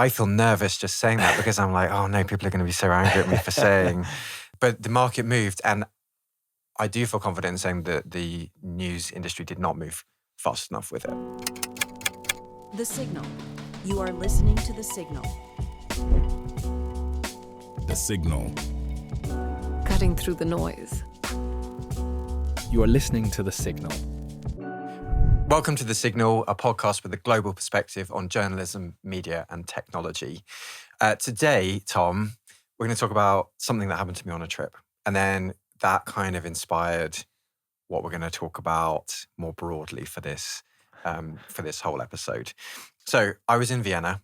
I feel nervous just saying that because I'm like, oh no, people are going to be so angry at me for saying. But the market moved, and I do feel confident in saying that the news industry did not move fast enough with it. The Signal. You are listening to The Signal. The Signal. Cutting through the noise. You are listening to The Signal. Welcome to The Signal, a podcast with a global perspective on journalism, media, and technology. Today, Tom, we're going to talk about something that happened to me on a trip. And then that kind of inspired what we're going to talk about more broadly for this whole episode. So I was in Vienna,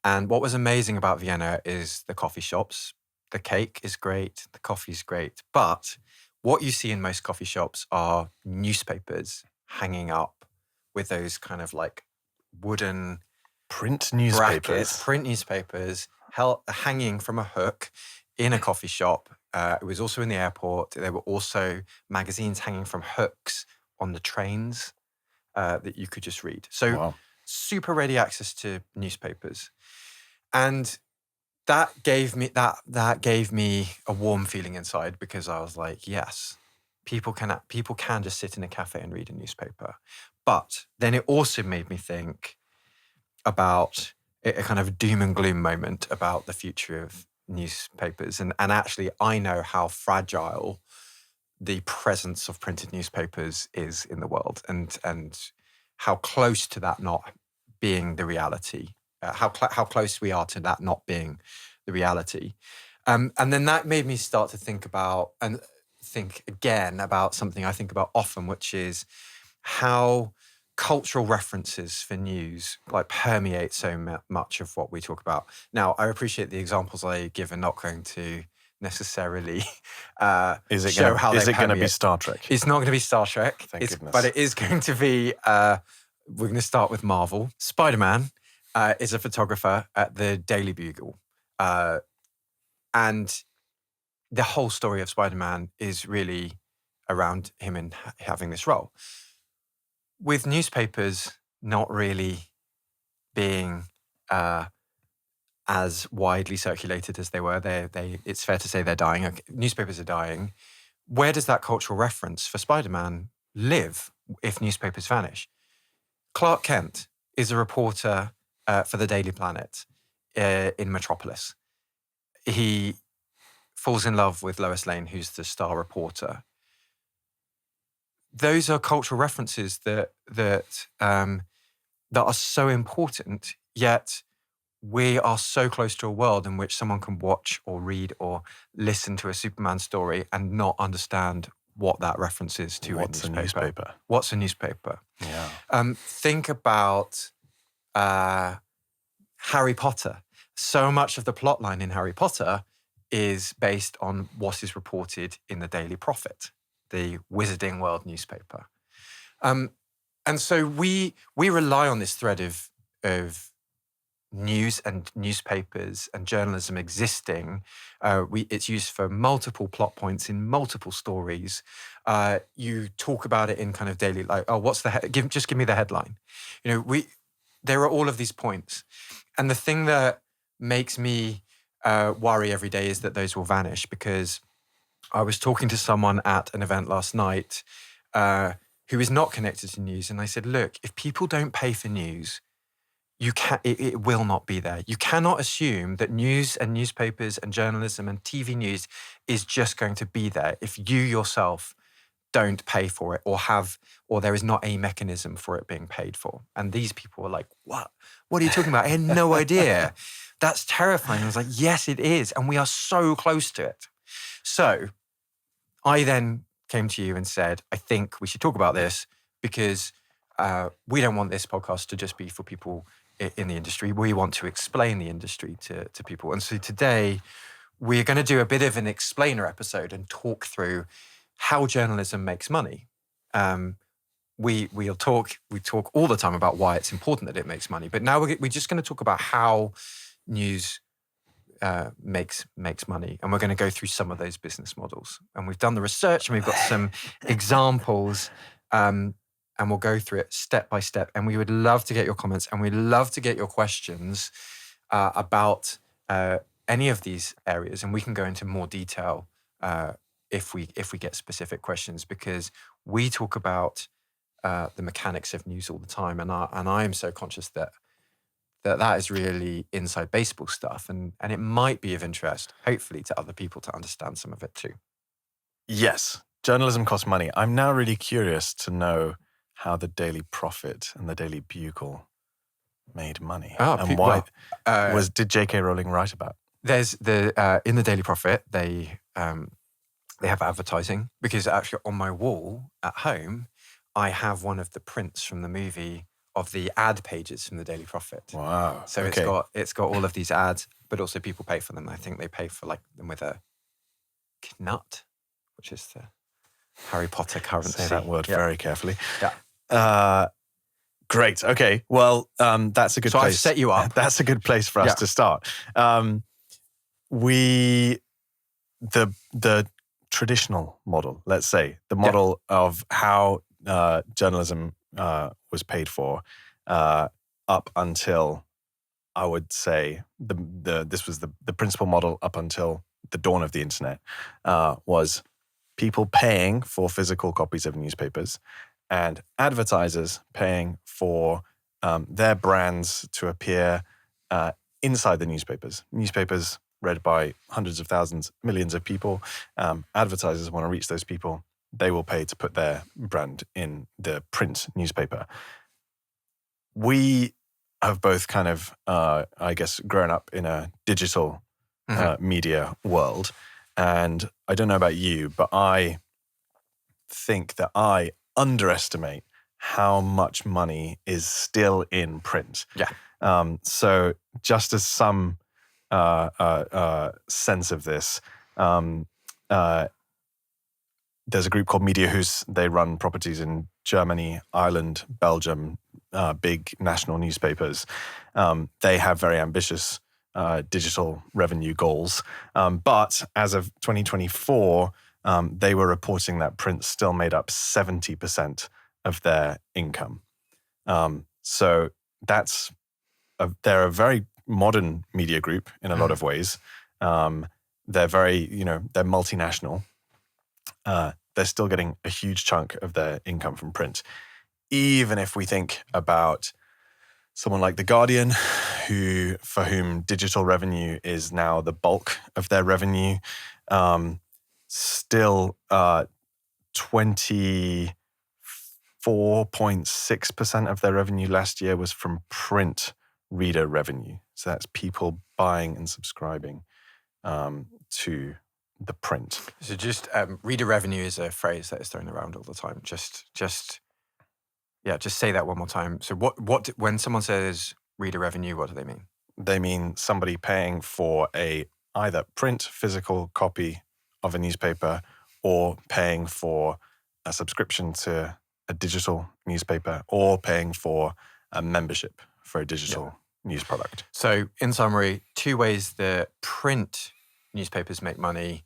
and what was amazing about Vienna is the coffee shops. The cake is great, the coffee is great, but what you see in most coffee shops are newspapers hanging up with those kind of like wooden print newspapers hanging from a hook in a coffee shop. It was also in the airport. There were also magazines hanging from hooks on the trains that you could just read. So Wow. Super ready access to newspapers. And that gave me a warm feeling inside, because I was like, yes, people can just sit in a cafe and read a newspaper. But then it also made me think about a kind of doom and gloom moment about the future of newspapers. And actually, I know how fragile the presence of printed newspapers is in the world, and how close to that not being the reality, how close we are to that not being the reality. And then that made me start to think again about something I think about often, which is how cultural references for news like permeate so much of what we talk about. Now, I appreciate the examples I give are not going to necessarily show how they permeate. Is it going to be Star Trek? It's not going to be Star Trek. Thank goodness. But it is going to be, we're going to start with Marvel. Spider-Man is a photographer at the Daily Bugle. And the whole story of Spider-Man is really around him and having this role. With newspapers not really being as widely circulated as they were, it's fair to say they're dying. Newspapers are dying. Where does that cultural reference for Spider-Man live if newspapers vanish? Clark Kent is a reporter for the Daily Planet in Metropolis. He falls in love with Lois Lane, who's the star reporter. Those are cultural references that are so important, yet we are so close to a world in which someone can watch or read or listen to a Superman story and not understand what that reference is to What's a newspaper? What's a newspaper? Yeah. Think about Harry Potter. So much of the plotline in Harry Potter is based on what is reported in the Daily Prophet, the Wizarding World newspaper. And so we rely on this thread of news and newspapers and journalism existing. It's used for multiple plot points in multiple stories. You talk about it in kind of daily, like, oh, what's the just give me the headline. There are all of these points. And the thing that makes me worry every day is that those will vanish, because I was talking to someone at an event last night who is not connected to news, and I said, look, if people don't pay for news, it will not be there. You cannot assume that news and newspapers and journalism and TV news is just going to be there if you yourself don't pay for it or there is not a mechanism for it being paid for. And these people were like, what? What are you talking about? I had no idea. That's terrifying. I was like, yes, it is. And we are so close to it. So I then came to you and said, I think we should talk about this, because we don't want this podcast to just be for people in the industry. We want to explain the industry to people. And so today we're going to do a bit of an explainer episode and talk through how journalism makes money. We talk all the time about why it's important that it makes money, but now we're just going to talk about how news makes money, and we're going to go through some of those business models. And we've done the research, and we've got some examples, and we'll go through it step by step. And we would love to get your comments, and we'd love to get your questions about any of these areas, and we can go into more detail if we get specific questions, because we talk about the mechanics of news all the time, and I am so conscious that is really inside baseball stuff, and it might be of interest, hopefully, to other people to understand some of it too. Yes, journalism costs money. I'm now really curious to know how the Daily Prophet and the Daily Bugle made money, and why did J.K. Rowling write about? There's the in the Daily Prophet they have advertising, because actually on my wall at home I have one of the prints from the movie of the ad pages from the Daily Prophet. Wow! So okay. it's got all of these ads, but also people pay for them. I think they pay for them with a knut, which is the Harry Potter currency. Say that word very carefully. Yeah. Great. Okay. Well, that's a good place. So I've set you up. That's a good place for us to start. The traditional model, let's say, the model of how journalism was paid for up until, I would say, this was the principal model up until the dawn of the internet, was people paying for physical copies of newspapers and advertisers paying for their brands to appear inside the newspapers. Newspapers read by hundreds of thousands, millions of people. Advertisers want to reach those people. They will pay to put their brand in the print newspaper. We have both kind of, I guess, grown up in a digital media world. And I don't know about you, but I think that I underestimate how much money is still in print. Yeah. So just as some sense of this, there's a group called Media Hus. They run properties in Germany, Ireland, Belgium, big national newspapers. They have very ambitious digital revenue goals. But as of 2024, they were reporting that print still made up 70% of their income. So they're a very modern media group in a lot of ways. They're very, they're multinational. They're still getting a huge chunk of their income from print. Even if we think about someone like The Guardian, for whom digital revenue is now the bulk of their revenue, still 24.6% of their revenue last year was from print reader revenue. So that's people buying and subscribing to the print. So just reader revenue is a phrase that is thrown around all the time. Just say that one more time. So what when someone says reader revenue, what do they mean? They mean somebody paying for a either print physical copy of a newspaper or paying for a subscription to a digital newspaper or paying for a membership for a digital news product. So in summary, two ways that print newspapers make money: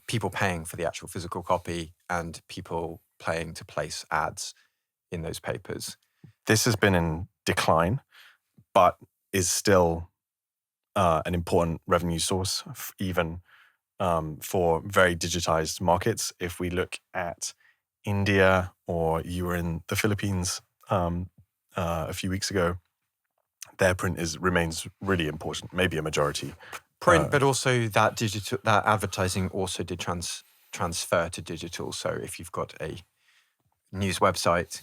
people paying for the actual physical copy and people paying to place ads in those papers. This has been in decline, but is still an important revenue source, even for very digitized markets. If we look at India, or you were in the Philippines a few weeks ago, their print remains really important, maybe a majority. Print, but also that advertising also did transfer to digital. So if you've got a news website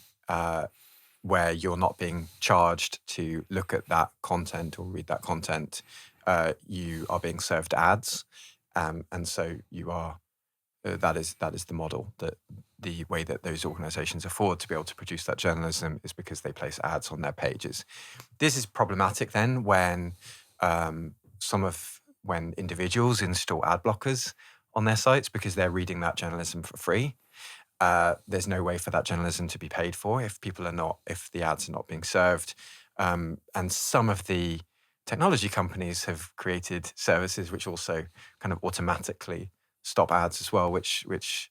where you're not being charged to look at that content or read that content, you are being served ads, and so you are. That is the model, that the way that those organizations afford to be able to produce that journalism is because they place ads on their pages. This is problematic then when when individuals install ad blockers on their sites because they're reading that journalism for free. There's no way for that journalism to be paid for if the ads are not being served. And some of the technology companies have created services which also kind of automatically stop ads as well, which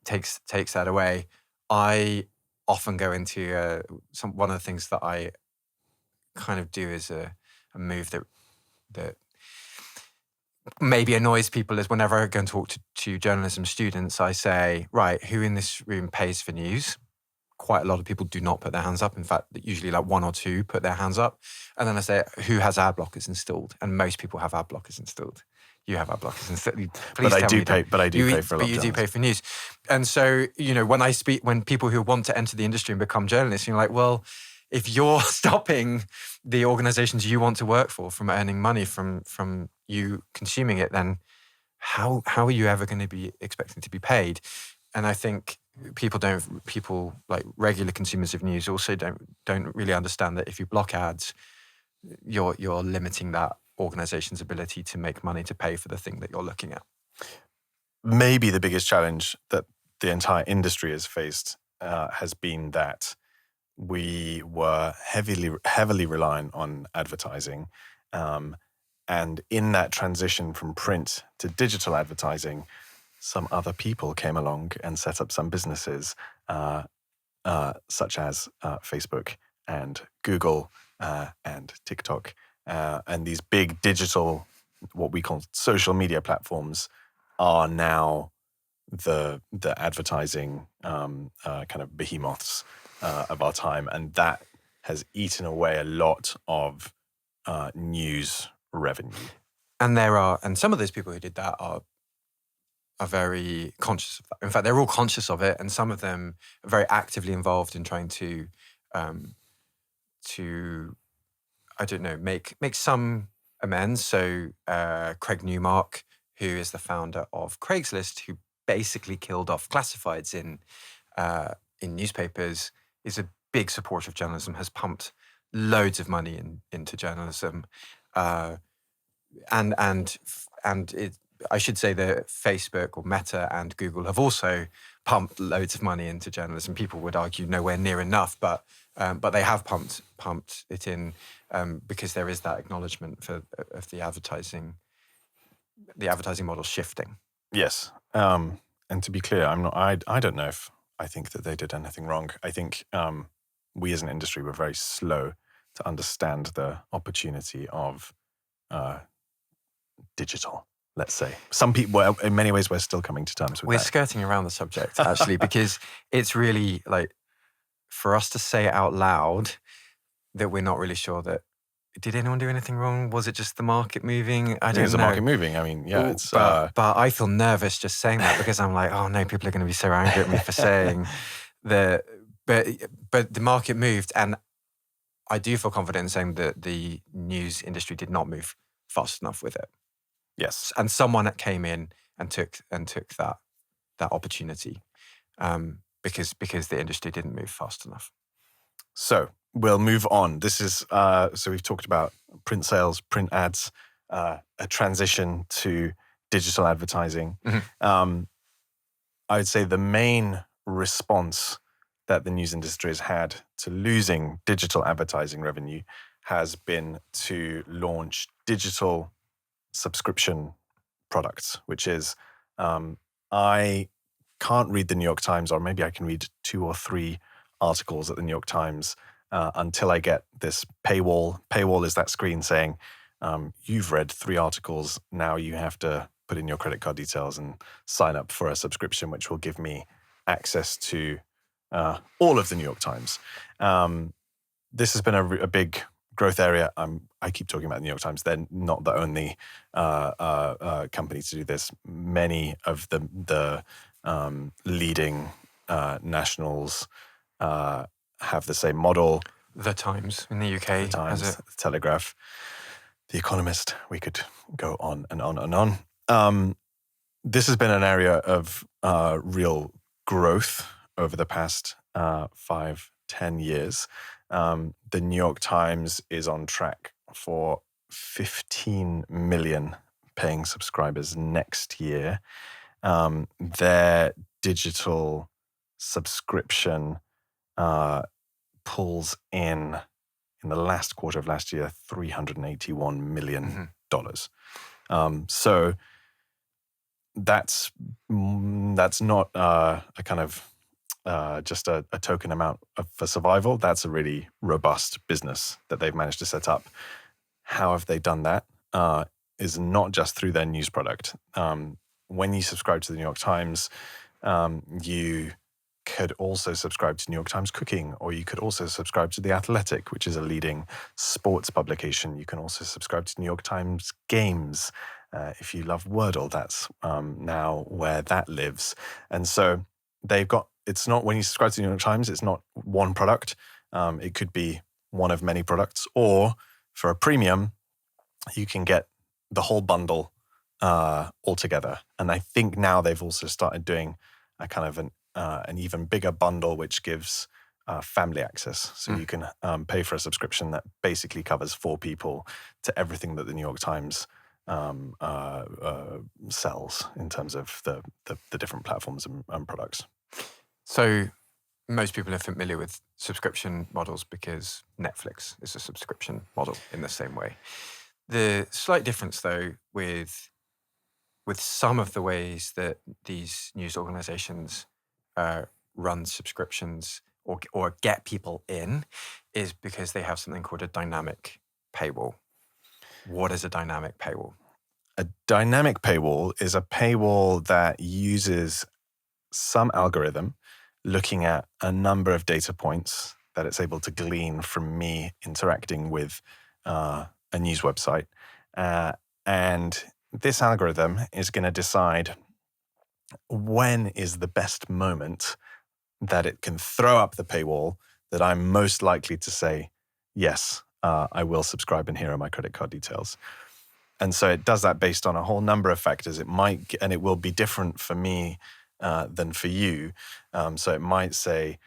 takes that away. I often go into one of the things that I kind of do as a move that maybe annoys people is whenever I go and talk to journalism students, I say, right, who in this room pays for news? Quite a lot of people do not put their hands up. In fact, usually like one or two put their hands up. And then I say, who has ad blockers installed? And most people have ad blockers installed. You have ad blockers installed. Please But tell me pay for a lot. But you do pay for news. And so, when people who want to enter the industry and become journalists, you're like, well, if you're stopping the organizations you want to work for from earning money from you consuming it, then how are you ever going to be expecting to be paid? And I think people like regular consumers of news also don't really understand that if you block ads, you're limiting that organization's ability to make money to pay for the thing that you're looking at. Maybe the biggest challenge that the entire industry has faced has been that we were heavily reliant on advertising. And in that transition from print to digital advertising, some other people came along and set up some businesses, such as Facebook and Google and TikTok. And these big digital, what we call social media platforms, are now the advertising kind of behemoths of our time, and that has eaten away a lot of news revenue. And some of those people who did that are very conscious of that. In fact, they're all conscious of it, and some of them are very actively involved in trying to I don't know, make some amends. So Craig Newmark, who is the founder of Craigslist, who basically killed off classifieds in newspapers, is a big supporter of journalism, has pumped loads of money into journalism, and I should say that Facebook or Meta and Google have also pumped loads of money into journalism. People would argue nowhere near enough, but they have pumped it in because there is that acknowledgement of the advertising model shifting. Yes, and to be clear, I don't know if I think that they did anything wrong. I think we as an industry were very slow to understand the opportunity of digital. Let's say some people, well, in many ways, we're still coming to terms with We're that. skirting around the subject actually because it's really like for us to say it out loud that we're not really sure that. Did anyone do anything wrong? Was it just the market moving? I don't know. Is the market moving? I mean, yeah, it's. But I feel nervous just saying that because I'm like, oh no, people are going to be so angry at me for saying that. But the market moved, and I do feel confident in saying that the news industry did not move fast enough with it. Yes, and someone came in and took that opportunity because the industry didn't move fast enough. So we'll move on. This is so we've talked about print sales, print ads, a transition to digital advertising. Mm-hmm. I would say the main response that the news industry has had to losing digital advertising revenue has been to launch digital subscription products, which is I can't read the New York Times, or maybe I can read 2 or 3 articles at the New York Times until I get this paywall. Paywall is that screen saying, you've read 3 articles, now you have to put in your credit card details and sign up for a subscription, which will give me access to all of the New York Times. This has been a big growth area. I keep talking about the New York Times. They're not the only company to do this. Many of the leading nationals have the same model. The Times in the UK, The Times, has it? The Telegraph, The Economist. We could go on and on and on. This has been an area of real growth over the past 5-10 years. The New York Times is on track for 15 million paying subscribers next year. Their digital subscription pulls in the last quarter of last year, $381 million. So that's not a kind of just a token amount for survival. That's a really robust business that they've managed to set up. how have they done that? Is not just through their news product. When you subscribe to the New York Times, you could also subscribe to New York Times Cooking, or you could also subscribe to The Athletic, which is a leading sports publication. You can also subscribe to New York Times Games. If you love Wordle, that's now where that lives. And so they've got, it's not, when you subscribe to the New York Times, it's not one product. It could be one of many products, or for a premium, you can get the whole bundle altogether. And I think now they've also started doing a kind of an even bigger bundle, which gives family access. So you can pay for a subscription that basically covers 4 people to everything that the New York Times sells in terms of the different platforms and products. So most people are familiar with subscription models because Netflix is a subscription model in the same way. The slight difference, though, with some of the ways that these news organizations run subscriptions or get people in is because they have something called a dynamic paywall. What is a dynamic paywall? A dynamic paywall is a paywall that uses some algorithm looking at a number of data points that it's able to glean from me interacting with a news website. And this algorithm is going to decide when is the best moment that it can throw up the paywall that I'm most likely to say, yes, I will subscribe and here are my credit card details. And so it does that based on a whole number of factors. It might, and it will be different for me than for you. So it might say,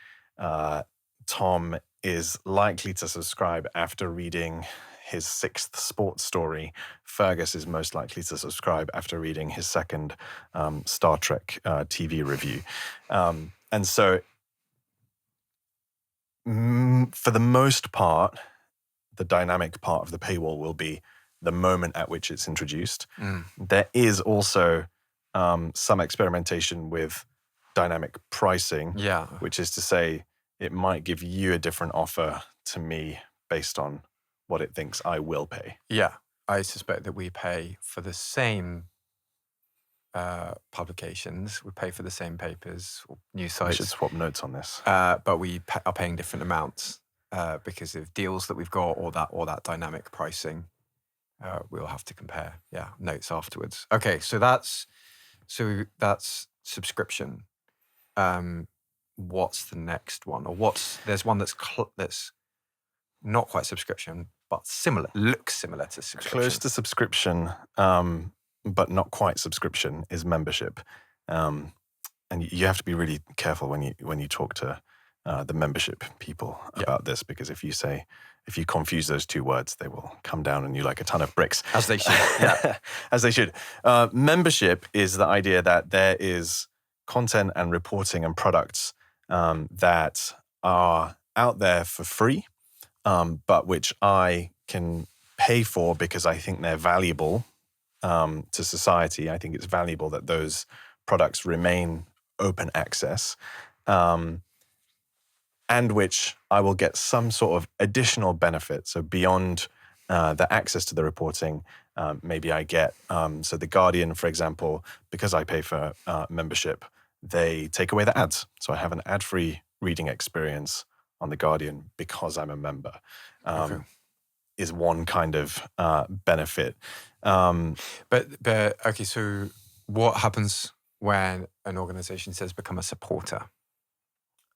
Tom is likely to subscribe after reading his 6th sports story. Fergus is most likely to subscribe after reading his 2nd Star Trek TV review. And so for the most part, the dynamic part of the paywall will be the moment at which it's introduced. There is also some experimentation with dynamic pricing, which is to say it might give you a different offer to me based on what it thinks I will pay. Yeah, I suspect that we pay for the same publications, we pay for the same papers or news sites. We should swap notes on this. But we are paying different amounts because of deals that we've got or that dynamic pricing. We'll have to compare, notes afterwards. Okay, so that's subscription. What's the next one? Or there's one that's not quite subscription, but looks similar to subscription. Close to subscription, but not quite subscription, is membership. And you have to be really careful when you talk to the membership people about this, because if you confuse those two words, they will come down on you like a ton of bricks. As they should. As they should. Membership is the idea that there is content and reporting and products that are out there for free, but which I can pay for because I think they're valuable to society. I think it's valuable that those products remain open access, and which I will get some sort of additional benefit. So beyond the access to the reporting, maybe I get, so The Guardian, for example, because I pay for membership, they take away the ads. So I have an ad-free reading experience on The Guardian because I'm a member, is one kind of benefit. But okay, so what happens when an organization says become a supporter?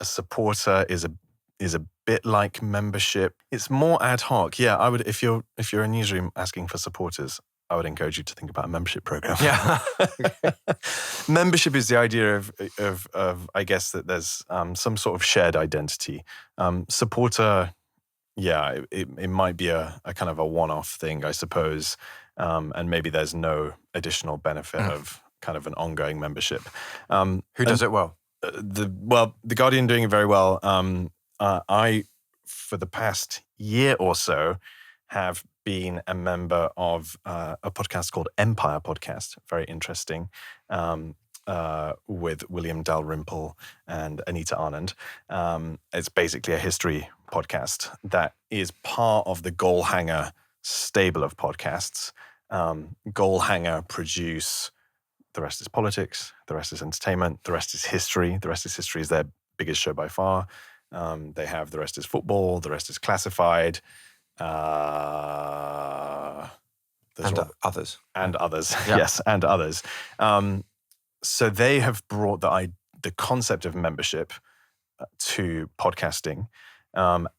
A supporter is a bit like membership. It's more ad hoc. Yeah, I would, if you're a newsroom asking for supporters, I would encourage you to think about a membership program. Yeah. Membership is the idea of I guess that there's some sort of shared identity. Supporter, it might be a kind of a one-off thing, I suppose, and maybe there's no additional benefit of kind of an ongoing membership. Who does it well? The Guardian doing it very well. I, for the past year or so, have been a member of a podcast called Empire Podcast, very interesting, with William Dalrymple and Anita Anand. It's basically a history podcast that is part of the Goalhanger stable of podcasts. Goalhanger produce The Rest is Politics, The Rest is Entertainment, The Rest is History. The Rest is History is their biggest show by far. They have The Rest is Football, The Rest is Classified. Others. And others, Yeah. yes, and others. So they have brought the concept of membership to podcasting.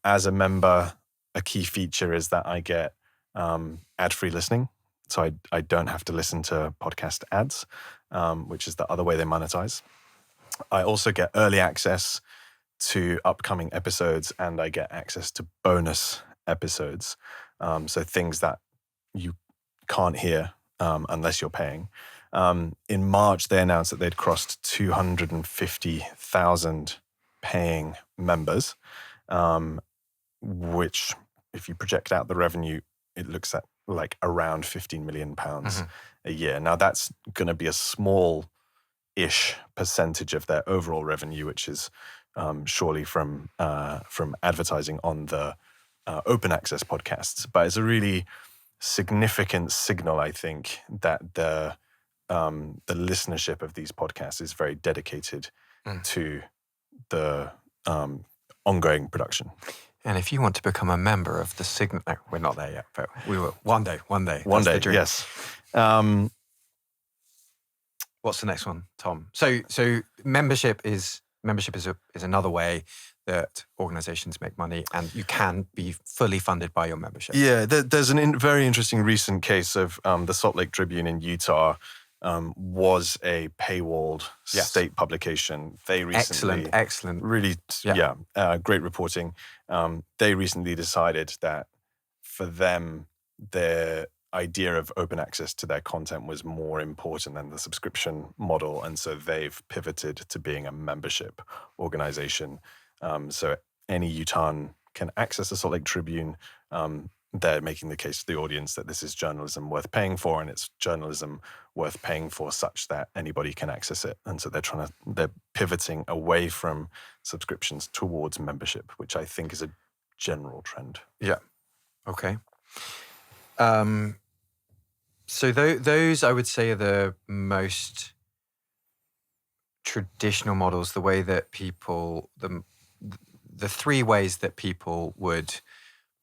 As a member, a key feature is that I get ad-free listening. So I don't have to listen to podcast ads, which is the other way they monetize. I also get early access to upcoming episodes, and I get access to bonus episodes. So things that you can't hear unless you're paying. In March, they announced that they'd crossed 250,000 paying members, which, if you project out the revenue, it looks at like around £15 million a year. Now, that's going to be a small-ish percentage of their overall revenue, which is surely from advertising on the open access podcasts. But it's a really significant signal, I think, that the listenership of these podcasts is very dedicated to the ongoing production. And if you want to become a member of the Signal, no, we're not there yet, but we will one day. One That's day, the dream. yes. What's the next one, Tom? So membership is another way that organizations make money, and you can be fully funded by your membership. Yeah, there's a very interesting recent case of the Salt Lake Tribune in Utah. Was a paywalled state publication. They recently excellent, really great reporting. They recently decided that for them, their idea of open access to their content was more important than the subscription model, and so they've pivoted to being a membership organization. So any Utahn can access the Salt Lake Tribune. They're making the case to the audience that this is journalism worth paying for, and it's journalism worth paying for such that anybody can access it. And so they're pivoting away from subscriptions towards membership, which I think is a general trend. Yeah. Okay. So those I would say are the most traditional models. The way that people, the three ways that people would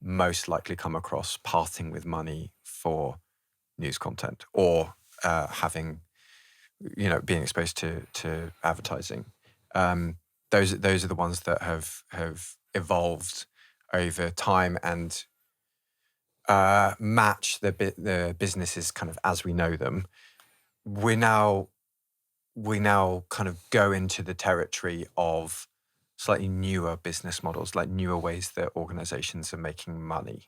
most likely come across parting with money for news content, or being exposed to advertising. Those are the ones that have evolved over time and match the businesses kind of as we know them. We now kind of go into the territory of slightly newer business models, like newer ways that organizations are making money.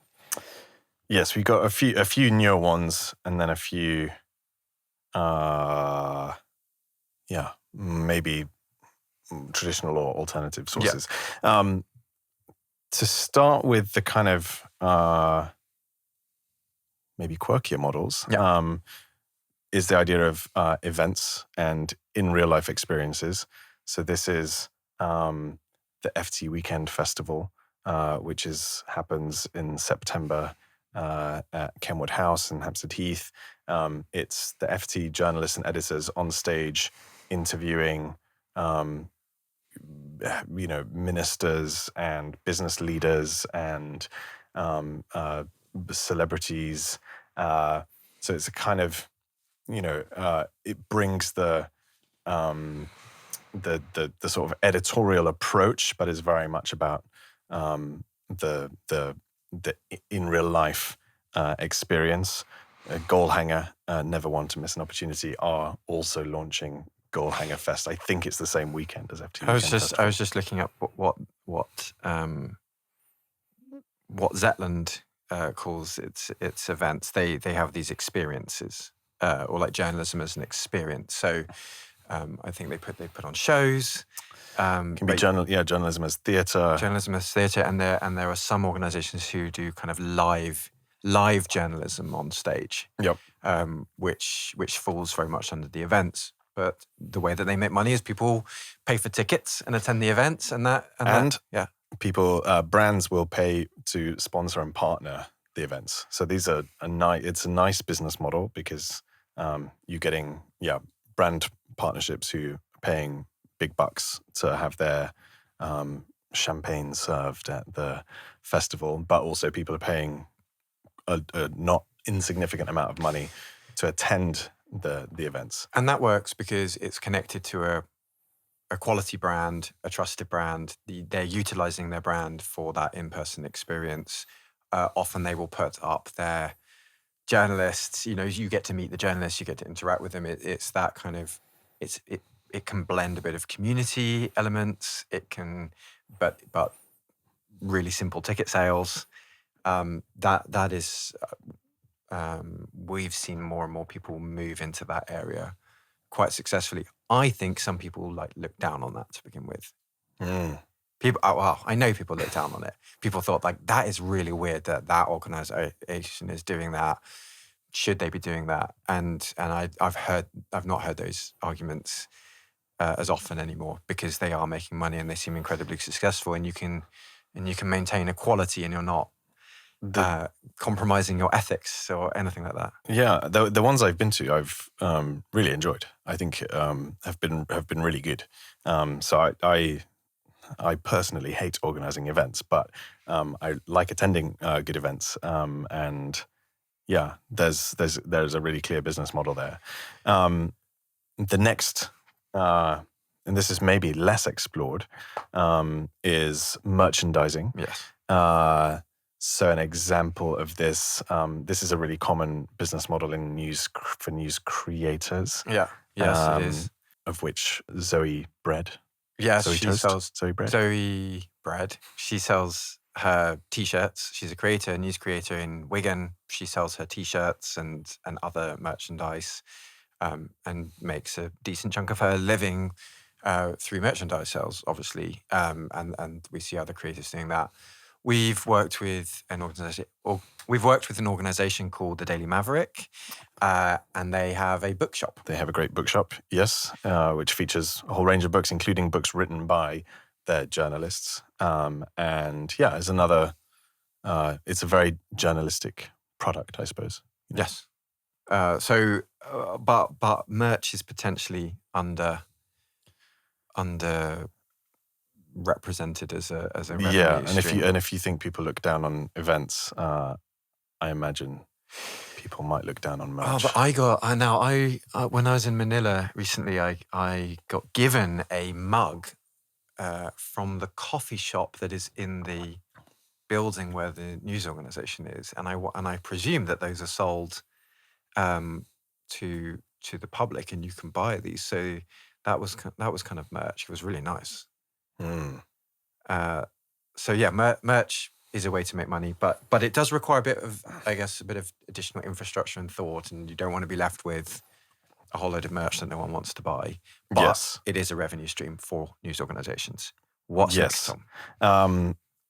Yes, we got a few newer ones, and then a few, maybe traditional or alternative sources. Yeah. To start with the kind of maybe quirkier models, is the idea of events and in real life experiences. So this is the FT Weekend Festival, which happens in September at Kenwood House in Hampstead Heath. It's the FT journalists and editors on stage interviewing, ministers and business leaders and celebrities. So it's a kind of, it brings the sort of editorial approach, but is very much about the in real life experience. Goalhanger, never one to miss an opportunity, are also launching Goalhanger Fest. I think it's the same weekend as FT. I was just looking up what Zetland calls its events. They have these experiences, or like journalism as an experience. So I think they put on shows. Can be journalism as theatre. Journalism as theatre, and there are some organisations who do kind of live journalism on stage. Yep. Which falls very much under the events. But the way that they make money is people pay for tickets and attend the events, and people brands will pay to sponsor and partner the events. So these are it's a nice business model because you're getting brand partnerships who are paying big bucks to have their champagne served at the festival, but also people are paying a not insignificant amount of money to attend the events. And that works because it's connected to a quality brand, a trusted brand. They're utilizing their brand for that in-person experience. Often they will put up their journalists. You get to meet the journalists, you get to interact with them. It's that kind of, it can blend a bit of community elements. It can, but really simple ticket sales. That is, we've seen more and more people move into that area quite successfully. I think some people look down on that to begin with. People, I know people look down on it. People thought that is really weird that organization is doing that. Should they be doing that? And I've not heard those arguments as often anymore, because they are making money and they seem incredibly successful, and you can maintain a quality, and you're not compromising your ethics or anything like that. Yeah, the ones I've been to, I've really enjoyed. I think have been really good. So I personally hate organizing events, but I like attending good events. And yeah, there's a really clear business model there. The next, and this is maybe less explored, is merchandising. Yes. So an example of this, this is a really common business model for news creators. Yeah. Yes, it is. Of which Zoe Bread. Yes, Zoe she Toast? sells Zoe Bread. Zoe Bread. She sells her T-shirts. She's a news creator in Wigan. She sells her T-shirts and other merchandise, and makes a decent chunk of her living through merchandise sales, obviously. And we see other creators doing that. We've worked with an organization called the Daily Maverick, and they have a bookshop. They have a great bookshop, yes, which features a whole range of books, including books written by their journalists. And yeah, it's another. It's a very journalistic product, I suppose. Yes. But merch is potentially under represented as a revenue stream. And if you think people look down on events, I imagine people might look down on merch. Oh, but when I was in Manila recently, I got given a mug from the coffee shop that is in the building where the news organization is, and I presume that those are sold to the public, and you can buy these. So that was kind of merch. It was really nice. So yeah, merch is a way to make money, but it does require a bit of additional infrastructure and thought, and you don't want to be left with a whole load of merch that no one wants to buy. But yes, it is a revenue stream for news organizations. What's next, Tom?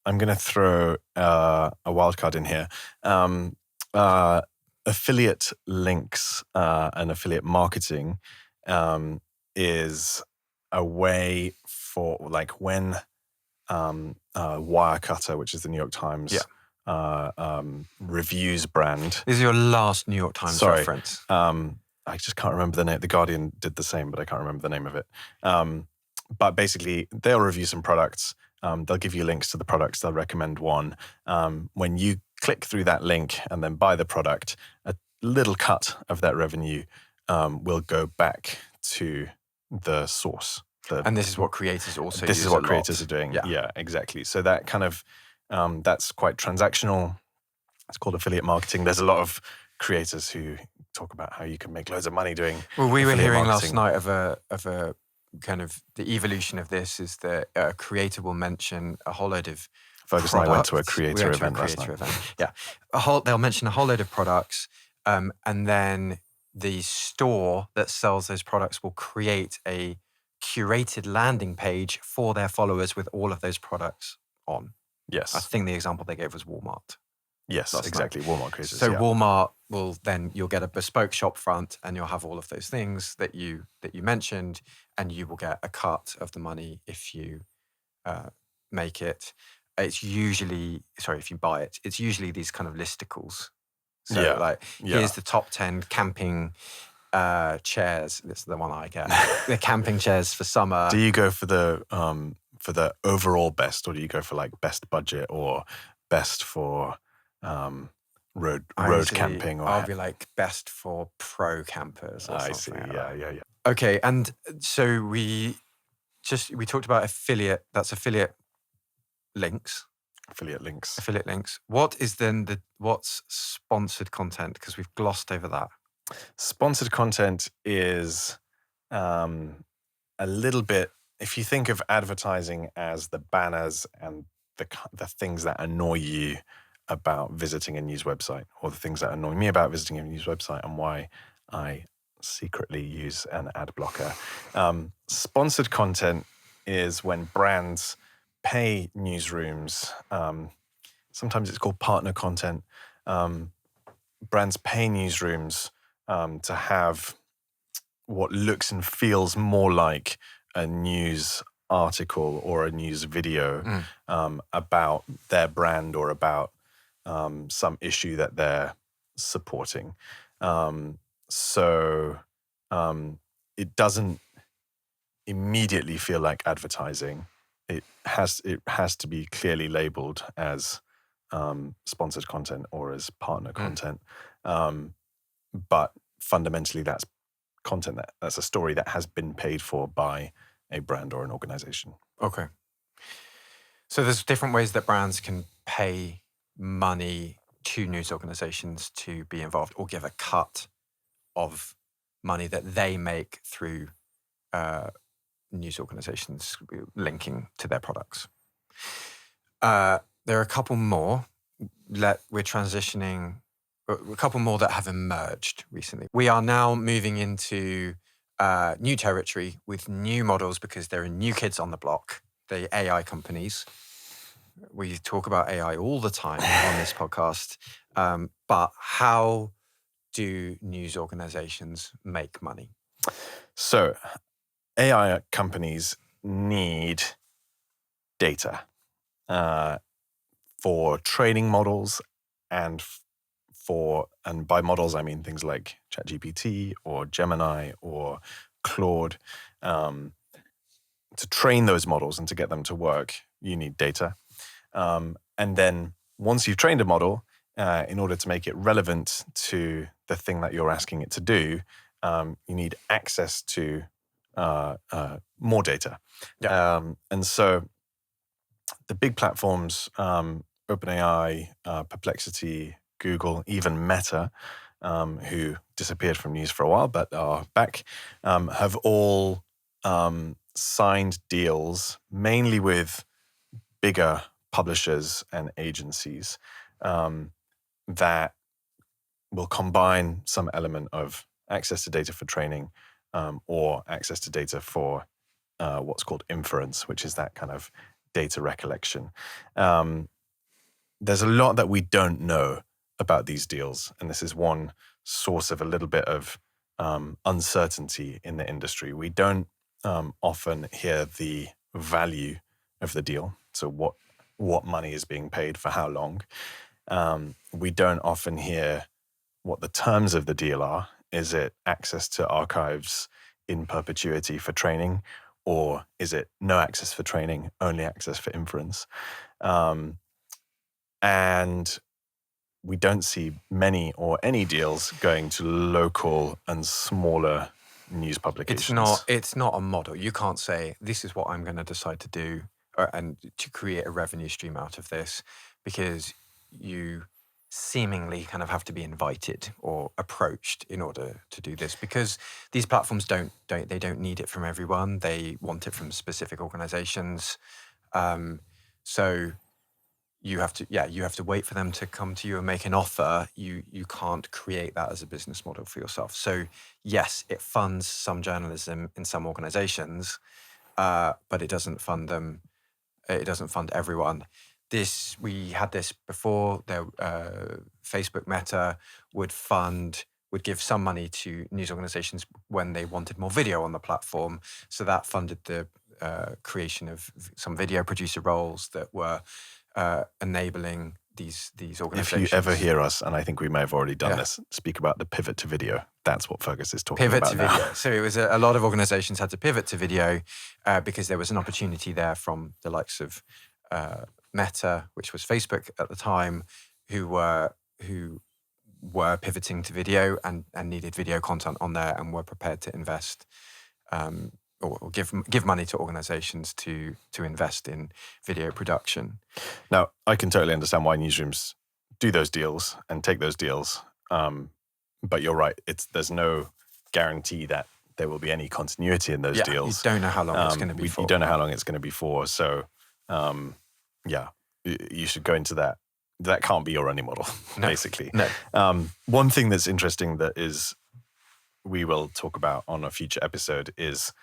I'm going to throw a wild card in here. Affiliate links and affiliate marketing is a way for when Wirecutter, which is the New York Times reviews brand. This is your last New York Times reference. I just can't remember the name. The Guardian did the same, but I can't remember the name of it. But basically, they'll review some products. They'll give you links to the products. They'll recommend one. When you click through that link and then buy the product, a little cut of that revenue will go back to the source. And this is what creators also use. This is what creators are doing. Yeah, exactly. So that kind of, that's quite transactional. It's called affiliate marketing. There's a lot of creators who talk about how you can make loads of money doing. Well, we were hearing last night of a kind of the evolution of this is that a creator will mention a whole load of Fergus and I went to a creator event last night. Yeah, they'll mention a whole load of products, and then the store that sells those products will create a curated landing page for their followers with all of those products on. Yes. I think the example they gave was Walmart. Yes, exactly. Walmart creators. So Walmart you'll get a bespoke shop front, and you'll have all of those things that you mentioned, and you will get a cut of the money if you make it. it's usually, sorry, if you buy it, it's usually these kind of listicles. So Yeah, like, yeah. here's the top 10 camping chairs. This is the one I get. The camping chairs for summer. Do you go for the overall best, or do you go for like best budget or best for road camping? Or I'll be like best for pro campers or I something. see. like Yeah, that. yeah, yeah. Okay, and so we talked about affiliate. That's affiliate links. Affiliate links. Affiliate links. What is then what's sponsored content? Because we've glossed over that. Sponsored content is a little bit. If you think of advertising as the banners and the things that annoy you about visiting a news website, or the things that annoy me about visiting a news website, and why I secretly use an ad blocker. Sponsored content is when brands pay newsrooms. Sometimes it's called partner content. Brands pay newsrooms to have what looks and feels more like a news article or a news video about their brand or about some issue that they're supporting. So it doesn't immediately feel like advertising. It has to be clearly labeled as sponsored content or as partner content. But fundamentally, that's content that's a story that has been paid for by a brand or an organization. Okay. So there's different ways that brands can pay money to news organizations to be involved, or give a cut of money that they make through news organizations linking to their products. There are a couple more. We're transitioning. A couple more that have emerged recently. We are now moving into new territory with new models, because there are new kids on the block, the AI companies. We talk about AI all the time on this podcast. But how do news organizations make money? So AI companies need data for training models, and by models I mean things like ChatGPT or Gemini or Claude. To train those models and to get them to work, you need data. And then once you've trained a model, in order to make it relevant to the thing that you're asking it to do, you need access to more data. Yeah. And so the big platforms, OpenAI, Perplexity, Google, even Meta, who disappeared from news for a while but are back, have all signed deals mainly with bigger publishers and agencies that will combine some element of access to data for training or access to data for what's called inference, which is that kind of data recollection. There's a lot that we don't know about these deals, and this is one source of a little bit of uncertainty in the industry. We don't often hear the value of the deal, so what money is being paid for how long. We don't often hear what the terms of the deal are. Is it access to archives in perpetuity for training, or is it no access for training, only access for inference? And we don't see many or any deals going to local and smaller news publications. It's not a model. You can't say, this is what I'm going to decide to do and to create a revenue stream out of this, because you seemingly kind of have to be invited or approached in order to do this, because these platforms don't need it from everyone. They want it from specific organizations. So you have to wait for them to come to you and make an offer. You can't create that as a business model for yourself. So yes, it funds some journalism in some organizations, but it doesn't fund them. It doesn't fund everyone. We had this before. Facebook Meta would give some money to news organizations when they wanted more video on the platform. So that funded the creation of some video producer roles that were enabling these If organizations. you ever hear us, and I think we may have already done Yeah. this, speak about the pivot to video. That's what Fergus is talking Pivot about to now. video. So it was a lot of organizations had to pivot to video because there was an opportunity there from the likes of Meta, which was Facebook at the time, who were pivoting to video and needed video content on there and were prepared to invest or give money to organizations to invest in video production. Now, I can totally understand why newsrooms do those deals and take those deals. But you're right. There's no guarantee that there will be any continuity in those deals. You don't know how long it's going to be for. You don't know how long it's going to be for. So, you should go into that. That can't be your only model, basically. No. One thing that's interesting that we will talk about on a future episode is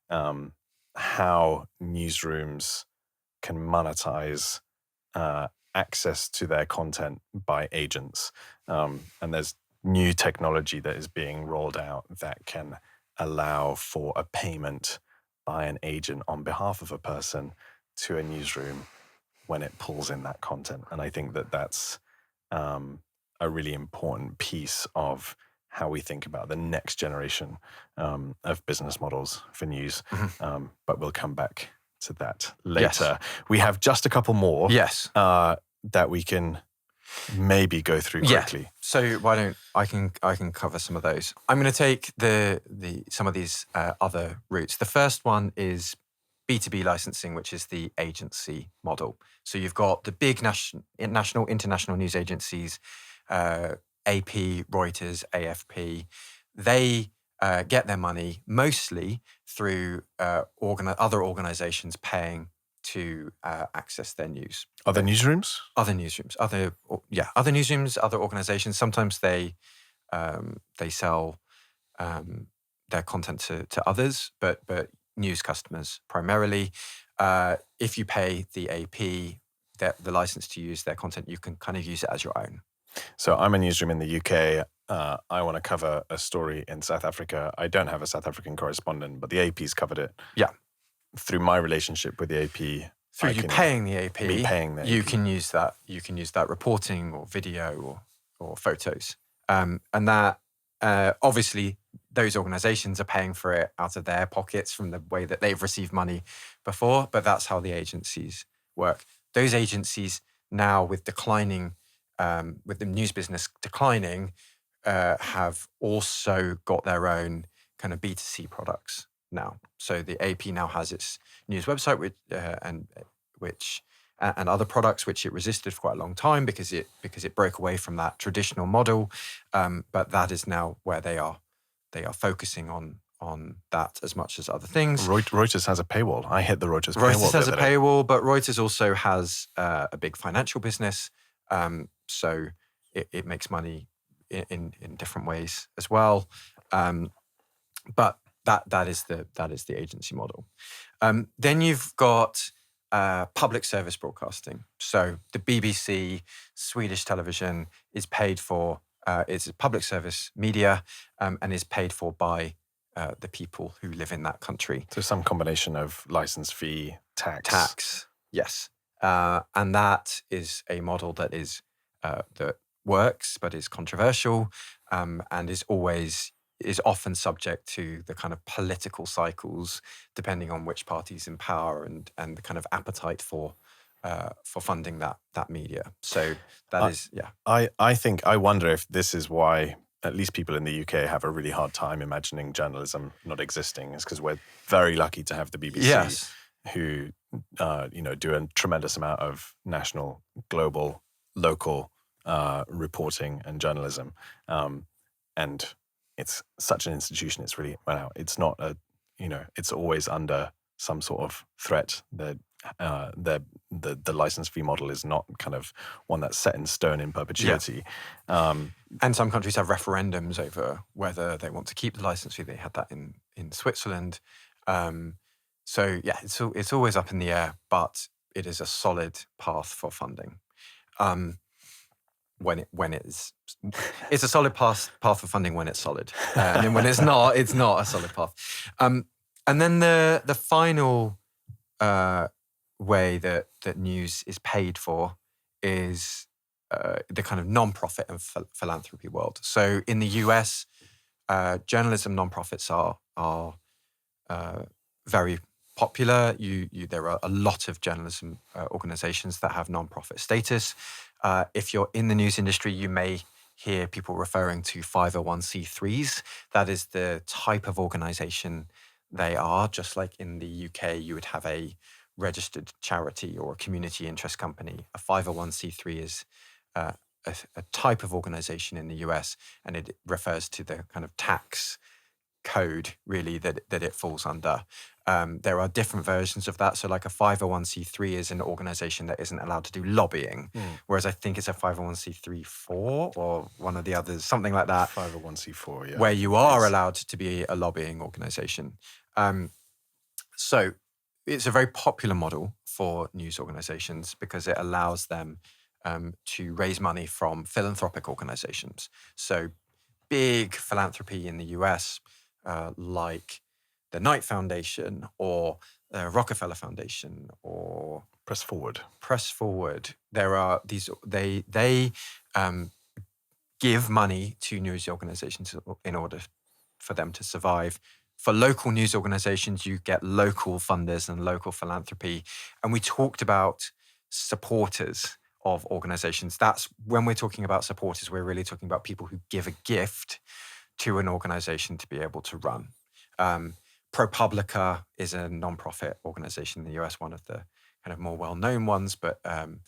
how newsrooms can monetize access to their content by agents. And there's new technology that is being rolled out that can allow for a payment by an agent on behalf of a person to a newsroom when it pulls in that content. And I think that that's a really important piece of how we think about the next generation of business models for news. But we'll come back to that later. Yes. We have just a couple more Yes. that we can maybe go through quickly. Yeah. So why don't I can cover some of those. I'm going to take some of these other routes. The first one is B2B licensing, which is the agency model. So you've got the big national, international news agencies, AP, Reuters, AFP. They get their money mostly through other organizations paying to access their news. Other newsrooms? Other newsrooms, other newsrooms, other organizations. Sometimes they sell their content to others, but news customers primarily. If you pay the AP the license to use their content, you can kind of use it as your own. So I'm a newsroom in the UK. I want to cover a story in South Africa. I don't have a South African correspondent, but the AP's covered it. Yeah. Through my relationship with the AP, Through you paying the AP, me paying the you AP. can use that. You can use that reporting or video or photos, and that obviously those organizations are paying for it out of their pockets from the way that they've received money before. But that's how the agencies work. Those agencies now, with declining, with the news business declining, have also got their own kind of B2C products now. So the AP now has its news website, and other products which it resisted for quite a long time because it broke away from that traditional model. But that is now where they are focusing on that as much as other things. Reuters has a paywall. I hit the Reuters paywall. Reuters has a paywall, but Reuters also has a big financial business, so it makes money in different ways as well. But that is the agency model. Then you've got public service broadcasting. So the BBC, Swedish television is paid for. It's a public service media and is paid for by the people who live in that country. So some combination of license fee, tax. Yes. And that is a model that that works, but is controversial and is often subject to the kind of political cycles, depending on which party's in power and the kind of appetite for funding that media. So that is. I wonder if this is why at least people in the UK have a really hard time imagining journalism not existing. It's because we're very lucky to have the BBC, Yes. who do a tremendous amount of national, global, local reporting and journalism, and it's such an institution. It's really it's not it's always under some sort of threat. The license fee model is not kind of one that's set in stone in perpetuity. And some countries have referendums over whether they want to keep the license fee. They had that in Switzerland. So yeah, it's always up in the air, but it is a solid path for funding. It's a solid path for funding when it's solid, and then when it's not a solid path. And then the final way that news is paid for is the kind of non-profit and philanthropy world. So in the US, journalism non-profits are very popular. There are a lot of journalism organizations that have non-profit status. If you're in the news industry, you may hear people referring to 501c3s. That is the type of organization they are. Just like in the UK, you would have a registered charity or a community interest company. A 501c3 is a type of organization in the US, and it refers to the kind of tax code really that it falls under. There are different versions of that. So like a 501c3 is an organization that isn't allowed to do lobbying, whereas I think it's a 501c3-4 or one of the others, something like that. 501c4, yeah. Where you are allowed to be a lobbying organization. So it's a very popular model for news organizations because it allows them to raise money from philanthropic organizations. So big philanthropy in the US, like the Knight Foundation or the Rockefeller Foundation or Press Forward. There are these, they give money to news organizations in order for them to survive. For local news organizations, you get local funders and local philanthropy. And we talked about supporters of organizations. That's when we're talking about supporters, we're really talking about people who give a gift to an organization to be able to run. ProPublica is a nonprofit organization in the US, one of the kind of more well-known ones, but NPR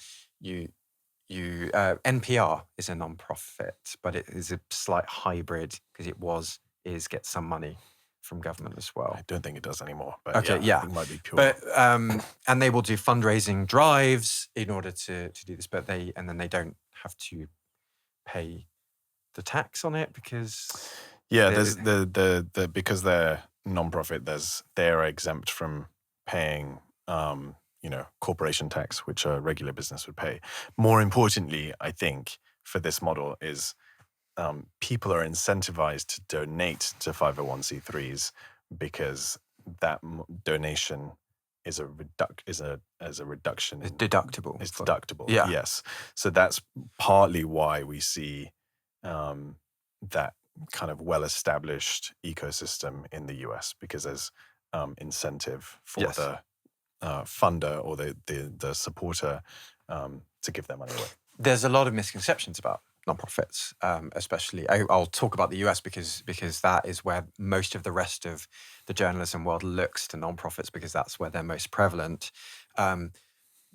is a nonprofit, but it is a slight hybrid because it gets some money from government as well. I don't think it does anymore. But okay, yeah. It might be pure. But and they will do fundraising drives in order to do this, but then they don't have to pay the tax on it because there's the because they're non-profit, they're exempt from paying corporation tax, which a regular business would pay. More importantly, I think for this model is people are incentivized to donate to 501c3s because that donation is a reduction. It's deductible. It's deductible. Yeah. Yes. So that's partly why we see that kind of well-established ecosystem in the US, because there's incentive for the funder or the supporter to give their money away. There's a lot of misconceptions about nonprofits, especially. I'll talk about the US because that is where most of the rest of the journalism world looks to nonprofits, because that's where they're most prevalent. Nonprofit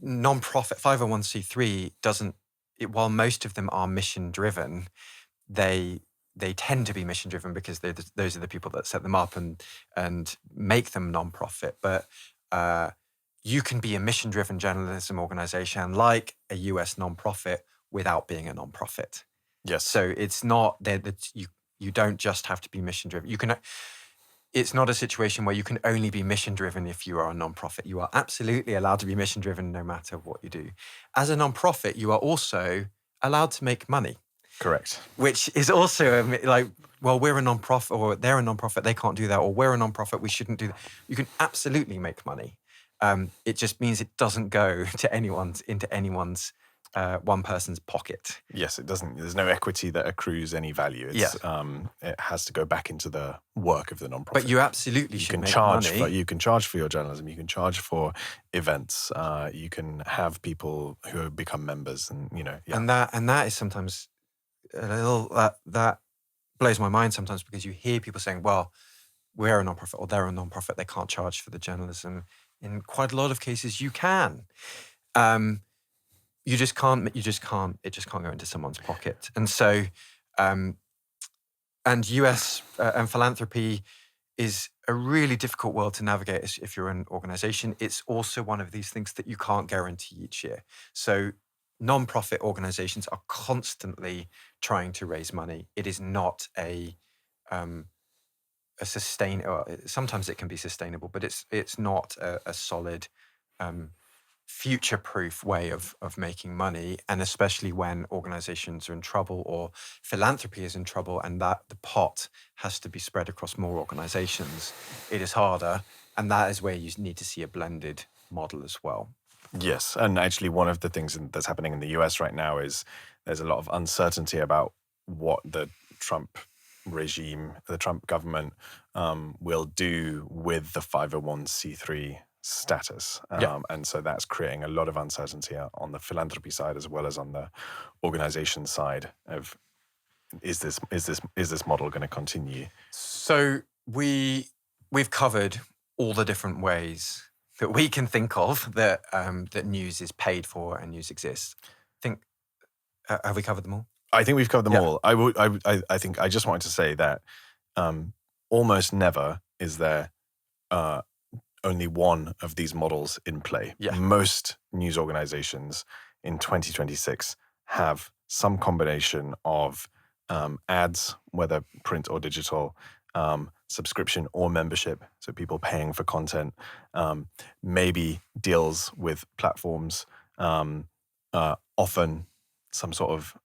501c3 doesn't. While most of them are mission driven, they tend to be mission driven because those are the people that set them up and make them nonprofit. But you can be a mission driven journalism organization like a US nonprofit without being a nonprofit. Yes. So it's not that you don't just have to be mission driven. It's not a situation where you can only be mission driven if you are a nonprofit. You are absolutely allowed to be mission driven no matter what you do. As a nonprofit, you are also allowed to make money. Correct. Which is also we're a nonprofit or they're a nonprofit, they can't do that, or we're a nonprofit, we shouldn't do that. You can absolutely make money. It just means it doesn't go into anyone's one person's pocket. Yes, it doesn't. There's no equity that accrues any value. It has to go back into the work of the nonprofit. But you absolutely should make money. You can charge for your journalism. You can charge for events. You can have people who become members, and And that is sometimes a little that blows my mind sometimes, because you hear people saying, "Well, we're a nonprofit or they're a nonprofit. They can't charge for the journalism." In quite a lot of cases, you can. You just can't. It just can't go into someone's pocket. And so, and US and philanthropy is a really difficult world to navigate if you're an organization. It's also one of these things that you can't guarantee each year. So non-profit organizations are constantly trying to raise money. It is not a sometimes it can be sustainable, but it's not a solid future-proof way of making money, and especially when organizations are in trouble or philanthropy is in trouble and that the pot has to be spread across more organizations, it is harder, and that is where you need to see a blended model as well. Yes, and actually one of the things that's happening in the US right now is there's a lot of uncertainty about what the Trump regime, the Trump government will do with the 501c3 status. And so that's creating a lot of uncertainty on the philanthropy side as well as on the organization side of is this model going to continue? So we've covered all the different ways that we can think of that that news is paid for and news exists. Have we covered them all? I think we've covered them all. I think I just wanted to say that almost never is there only one of these models in play. Yeah. Most news organizations in 2026 have some combination of ads, whether print or digital, subscription or membership, so people paying for content, maybe deals with platforms, often some sort of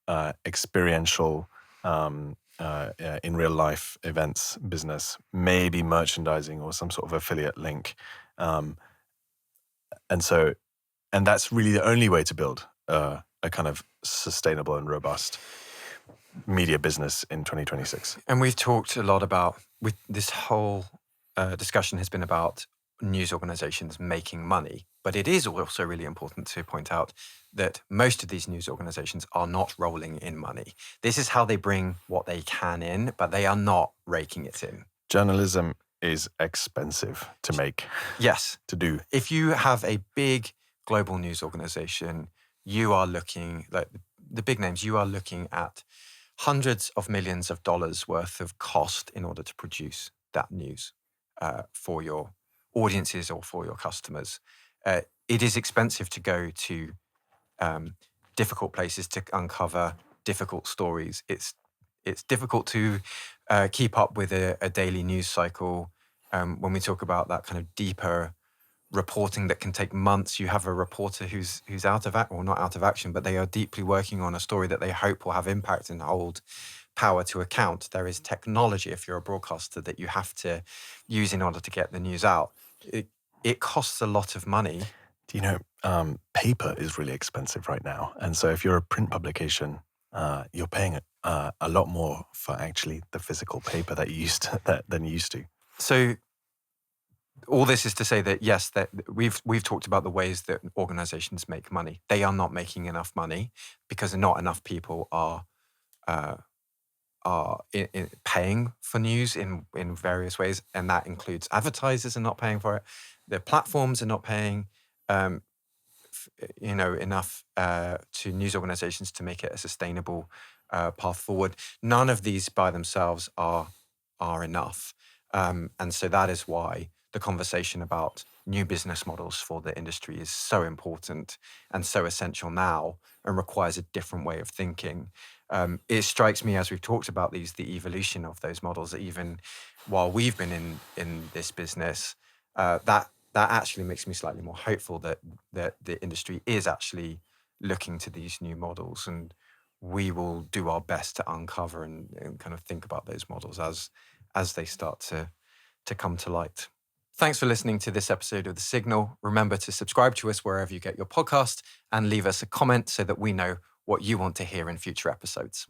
experiential in real life events business, maybe merchandising or some sort of affiliate link. And that's really the only way to build a kind of sustainable and robust media business in 2026. And we've talked a lot about, this whole discussion has been about news organizations making money. But it is also really important to point out that most of these news organizations are not rolling in money. This is how they bring what they can in, but they are not raking it in. Journalism is expensive to make. Yes. To do. If you have a big global news organization, you are looking, like the big names, you are looking at hundreds of millions of dollars worth of cost in order to produce that news for your audiences or for your customers. It is expensive to go to difficult places to uncover difficult stories. It's difficult to keep up with a daily news cycle. When we talk about that kind of deeper reporting that can take months, you have a reporter who's out of action, or not out of action, but they are deeply working on a story that they hope will have impact and hold power to account. There is technology, if you're a broadcaster, that you have to use in order to get the news out. It costs a lot of money. Do you know, paper is really expensive right now. And so if you're a print publication, you're paying a lot more for actually the physical paper that you used to, than you used to. So all this is to say that, yes, that we've talked about the ways that organizations make money. They are not making enough money because not enough people are paying for news in various ways, and that includes advertisers are not paying for it. The platforms are not paying, enough to news organizations to make it a sustainable path forward. None of these by themselves are enough, and so that is why the conversation about new business models for the industry is so important and so essential now, and requires a different way of thinking. It strikes me, as we've talked about the evolution of those models, that even while we've been in this business, that actually makes me slightly more hopeful that the industry is actually looking to these new models, and we will do our best to uncover and kind of think about those models as they start to come to light. Thanks for listening to this episode of The Signal. Remember to subscribe to us wherever you get your podcast and leave us a comment so that we know what you want to hear in future episodes.